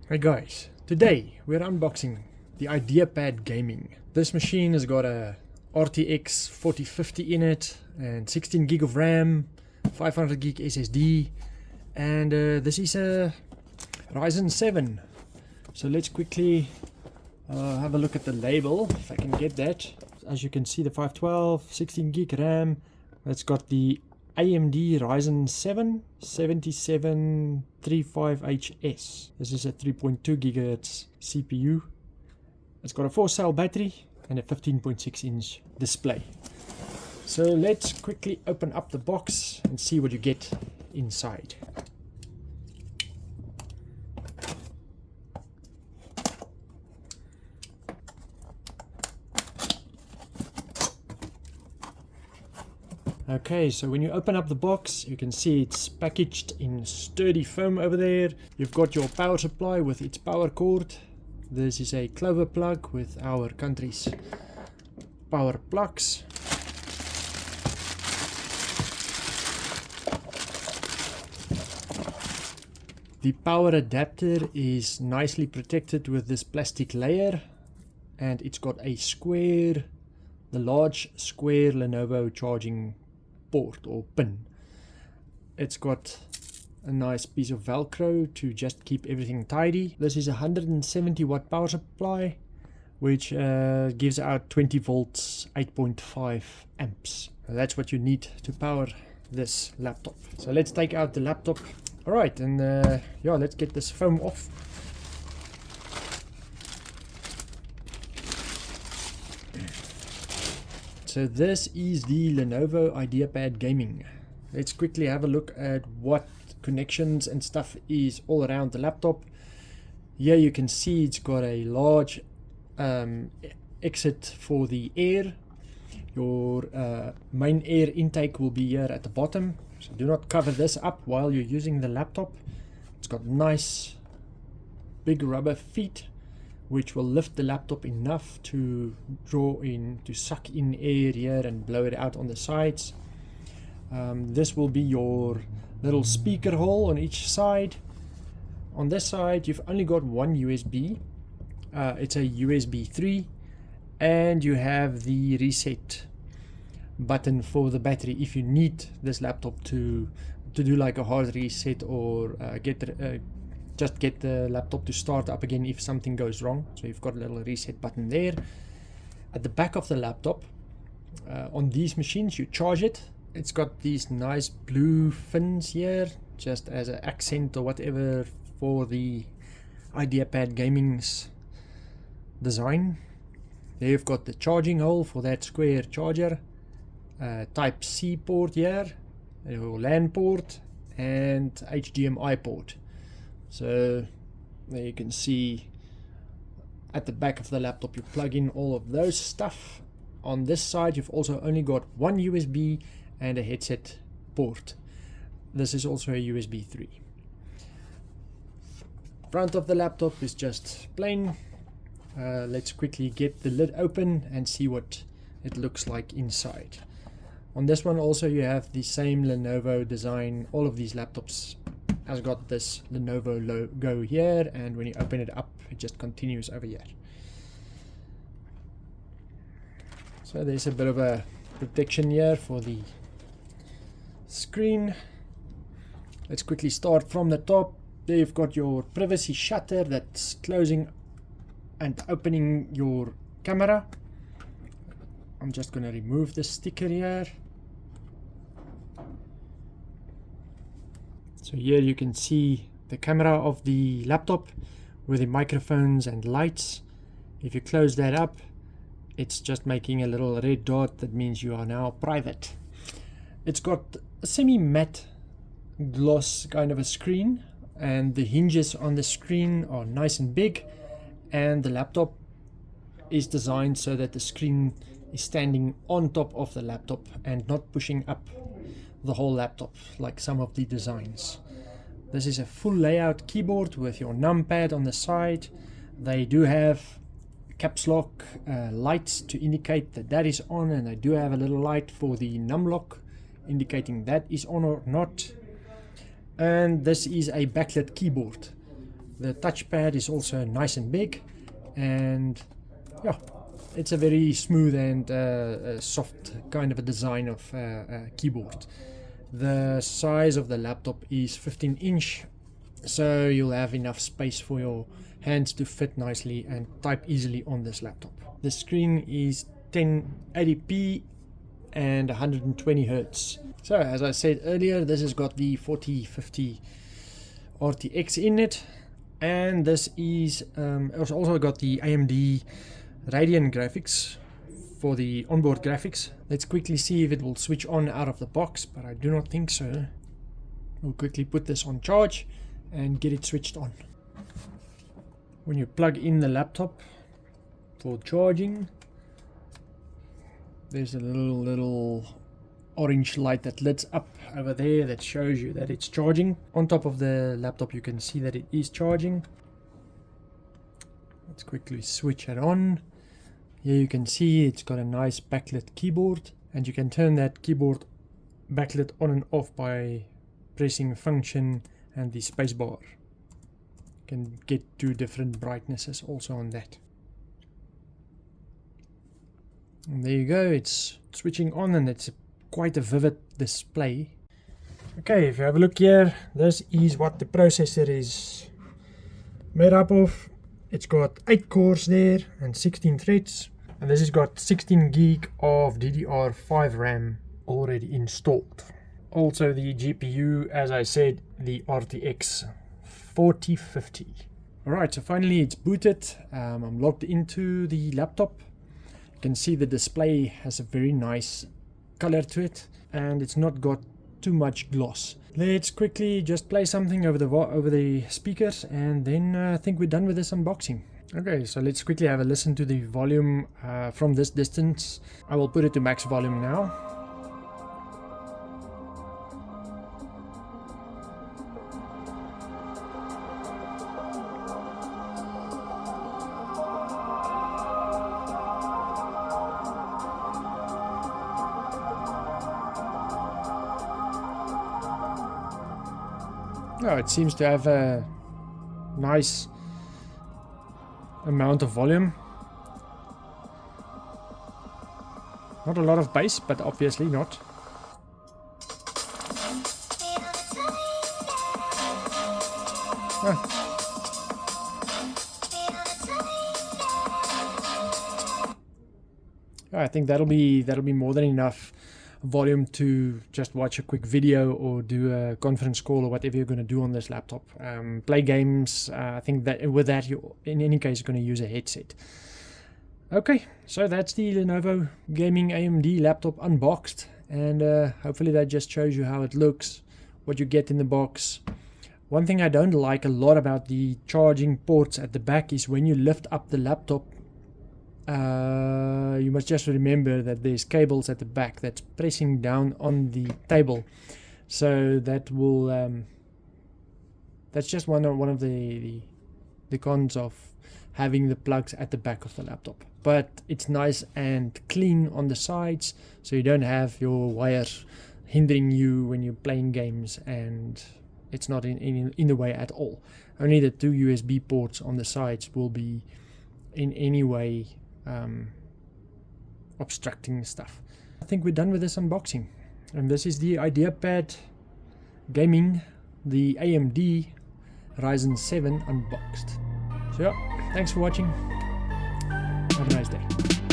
Hey guys, today we're unboxing the IdeaPad Gaming. This machine has got a RTX4050 in it and 16 gig of RAM, 500 gig SSD, and this is a Ryzen 7. So let's quickly have a look at the label, if I can get that. As you can see, the 512, 16 gig RAM, it's got the AMD Rizen 7 7735HS. This is a 3.2 GHz CPU. It's got a 4-cell battery and a 15.6 inch display. So let's quickly open up the box and see what you get inside. Okay, so when you open up the box, you can see it's packaged in sturdy foam over there. You've got your power supply with its power cord. This is a Clover plug with our country's power plugs. The power adapter is nicely protected with this plastic layer, and it's got a large square Lenovo charging port or pin. It's got a nice piece of velcro to just keep everything tidy. This is a 170 watt power supply, which gives out 20 volts, 8.5 amps. That's what you need to power this laptop. So let's take out the laptop. Alright, and yeah, let's get this foam off. So this is the Lenovo IdeaPad Gaming. Let's quickly have a look at what connections and stuff is all around the laptop. Here you can see it's got a large exit for the air. Your main air intake will be here at the bottom. So do not cover this up while you're using the laptop. It's got nice big rubber feet, which will lift the laptop enough to suck in air here and blow it out on the sides. This will be your little speaker hole on each side. On this side you've only got one USB. It's a USB 3, and you have the reset button for the battery if you need this laptop to do like a hard reset or just get the laptop to start up again if something goes wrong. So you've got a little reset button there. At the back of the laptop, on these machines you charge it. It's got these nice blue fins here, just as an accent or whatever for the IdeaPad Gaming's design. There you've got the charging hole for that square charger, type C port here, your LAN port, and HDMI port. So there you can see at the back of the laptop you plug in all of those stuff. On this side you've also only got one USB and a headset port. This is also a USB 3. Front of the laptop is just plain. Let's quickly get the lid open and see what it looks like inside. On this one also you have the same Lenovo design. All of these laptops has got this Lenovo logo here, and when you open it up it just continues over here. So there's a bit of a protection here for the screen. Let's quickly start from the top. There you've got your privacy shutter that's closing and opening your camera. I'm just going to remove the sticker here. So here you can see the camera of the laptop with the microphones and lights. If you close that up, it's just making a little red dot. That means you are now private. It's got a semi-matte gloss kind of a screen, and the hinges on the screen are nice and big, and the laptop is designed so that the screen is standing on top of the laptop and not pushing up the whole laptop like some of the designs. This is a full layout keyboard with your numpad on the side. They do have caps lock lights to indicate that that is on, and they do have a little light for the num lock indicating that is on or not. And this is a backlit keyboard. The touchpad is also nice and big, and yeah, it's a very smooth and soft kind of a design of keyboard. The size of the laptop is 15-inch, so you'll have enough space for your hands to fit nicely and type easily on this laptop. The screen is 1080p and 120 Hz. So as I said earlier, this has got the 4050 RTX in it, and this is also got the AMD Rizen graphics for the onboard graphics. Let's quickly see if it will switch on out of the box, but I do not think so. We'll quickly put this on charge and get it switched on. When you plug in the laptop for charging, there's a little orange light that lights up over there that shows you that it's charging. On top of the laptop you can see that it is charging. Let's quickly switch it on. Here you can see it's got a nice backlit keyboard, and you can turn that keyboard backlit on and off by pressing function and the spacebar. You can get two different brightnesses also on that. And there you go, it's switching on, and it's quite a vivid display. Okay, if you have a look here, this is what the processor is made up of. It's got 8 cores there and 16 threads, and this has got 16 gig of DDR5 RAM already installed. Also the GPU, as I said, the RTX4050. Alright, so finally it's booted. I'm logged into the laptop. You can see the display has a very nice color to it, and it's not got too much gloss. Let's quickly just play something over the speakers, and then I think we're done with this unboxing. Okay, so let's quickly have a listen to the volume from this distance. I will put it to max volume now. Oh, it seems to have a nice amount of volume. Not a lot of bass, but obviously not. Oh. I think that'll be more than enough volume to just watch a quick video or do a conference call or whatever you're going to do on this laptop. Play games. I think that with that you in any case going to use a headset. Okay, so that's the Lenovo gaming AMD laptop unboxed, and hopefully that just shows you how it looks, what you get in the box. One thing I don't like a lot about the charging ports at the back is when you lift up the laptop, you must just remember that there's cables at the back that's pressing down on the table, so that will that's just one of the cons of having the plugs at the back of the laptop. But it's nice and clean on the sides, so you don't have your wires hindering you when you're playing games, and it's not in the way at all. Only the 2 USB ports on the sides will be in any way obstructing stuff. I think we're done with this unboxing, and this is the IdeaPad Gaming, the AMD Ryzen 7 unboxed. So yeah, thanks for watching. Have a nice day.